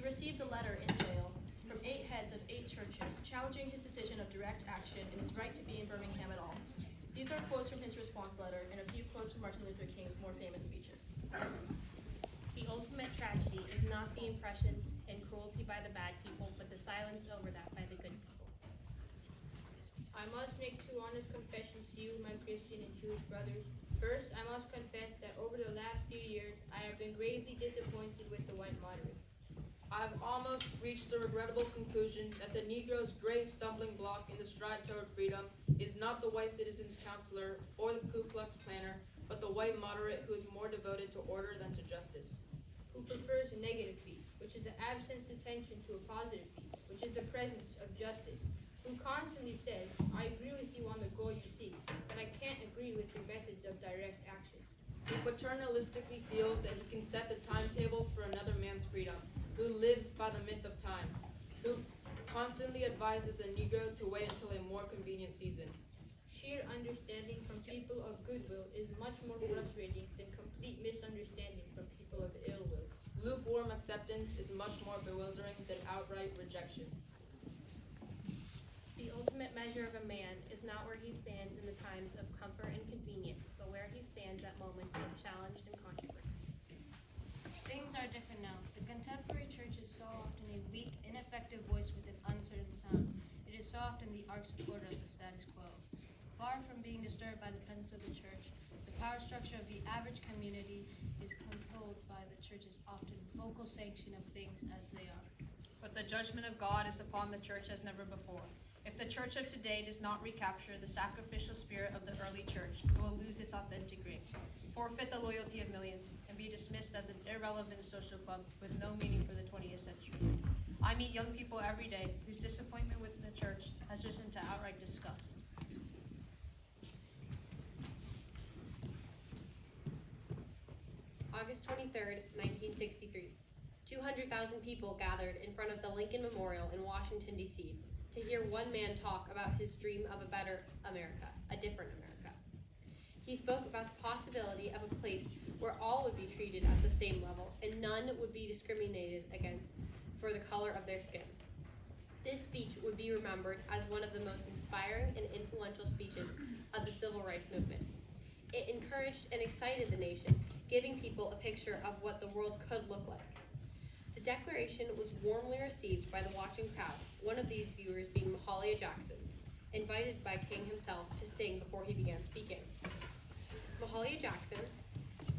received a letter in jail from 8 heads of 8 churches challenging his decision of direct action and his right to be in Birmingham at all. These are quotes from his response letter and a few quotes from Martin Luther King's more famous speeches. The ultimate tragedy is not the oppression and cruelty by the bad people, but the silence over that by the good people. I must make 2 honest confessions to you, my Christian and Jewish brothers. First, I must confess that over the last few years, I have been gravely disappointed with the white moderate. I've almost reached the regrettable conclusion that the Negro's great stumbling block in the stride toward freedom is not the white citizens' counselor or the Ku Klux Klaner, but the white moderate who is more devoted to order than to justice. Who prefers a negative peace, which is the absence of tension, to a positive peace, which is the presence of justice. Who constantly says, I agree with you on the goal you seek, but I can't agree with your methods of direct action. Who paternalistically feels that he can set the timetables for another man's freedom, who lives by the myth of time, who constantly advises the Negro to wait until a more convenient season. Sheer understanding from people of goodwill is much more frustrating than complete misunderstanding from people of ill will. Lukewarm acceptance is much more bewildering than outright rejection. The ultimate measure of a man is not where he stands in the times of comfort and convenience, but where he stands at moments of challenge and controversy. Things are different now. The contemporary church is so often a weak, ineffective voice with an uncertain sound. It is so often the arch supporter of the status quo. Far from being disturbed by the presence of the church, the power structure of the average community is consoled by the church's often vocal sanction of things as they are. But the judgment of God is upon the church as never before. If the church of today does not recapture the sacrificial spirit of the early church, it will lose its authentic ring, forfeit the loyalty of millions, and be dismissed as an irrelevant social club with no meaning for the 20th century. I meet young people every day whose disappointment with the church has risen to outright disgust. August 23rd, 1963. 200,000 people gathered in front of the Lincoln Memorial in Washington, D.C. to hear one man talk about his dream of a better America, a different America. He spoke about the possibility of a place where all would be treated at the same level and none would be discriminated against for the color of their skin. This speech would be remembered as one of the most inspiring and influential speeches of the Civil Rights Movement. It encouraged and excited the nation, giving people a picture of what the world could look like. The declaration was warmly received by the watching crowd, one of these viewers being Mahalia Jackson, invited by King himself to sing before he began speaking. Mahalia Jackson,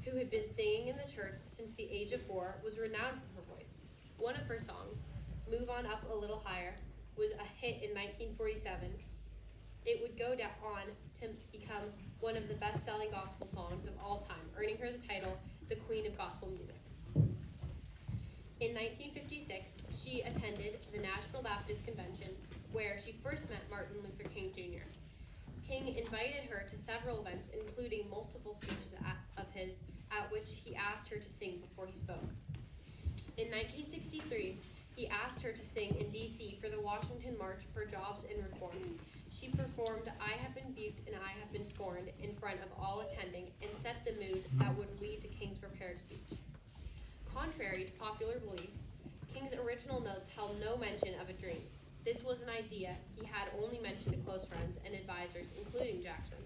who had been singing in the church since the age of 4, was renowned for her voice. One of her songs, Move On Up a Little Higher, was a hit in 1947. It would go on to become one of the best-selling gospel songs of all time, earning her the title the Queen of Gospel Music. In 1956, she attended the National Baptist Convention, where she first met Martin Luther King Jr. King invited her to several events, including multiple speeches of his, at which he asked her to sing before he spoke. In 1963, he asked her to sing in D.C. for the Washington March for Jobs and Reform. She performed I Have Been Buked and I Have Been Scorned in front of all attending and set the mood that would lead to King's prepared speech. Contrary to popular belief, King's original notes held no mention of a dream. This was an idea he had only mentioned to close friends and advisors, including Jackson.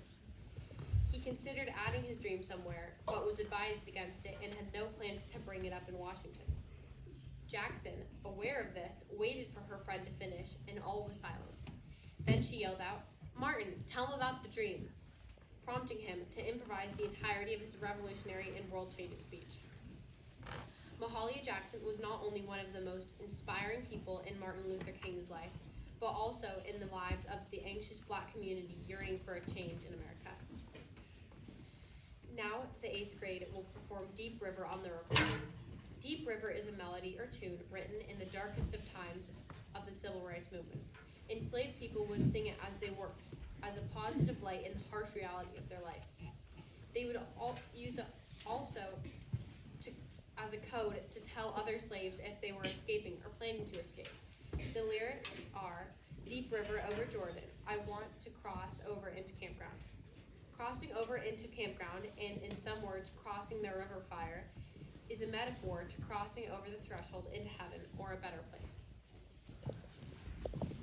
He considered adding his dream somewhere, but was advised against it and had no plans to bring it up in Washington. Jackson, aware of this, waited for her friend to finish, and all was silent. Then she yelled out, "Martin, tell him about the dream," prompting him to improvise the entirety of his revolutionary and world-changing speech. Mahalia Jackson was not only one of the most inspiring people in Martin Luther King's life, but also in the lives of the anxious Black community yearning for a change in America. Now, the 8th grade will perform Deep River on their recording. Deep River is a melody or tune written in the darkest of times of the Civil Rights Movement. Enslaved people would sing it as they worked, as a positive light in the harsh reality of their life. They would use it also as a code to tell other slaves if they were escaping or planning to escape. The lyrics are, "Deep river over Jordan, I want to cross over into campground." Crossing over into campground, and in some words, crossing the river fire, is a metaphor to crossing over the threshold into heaven or a better place.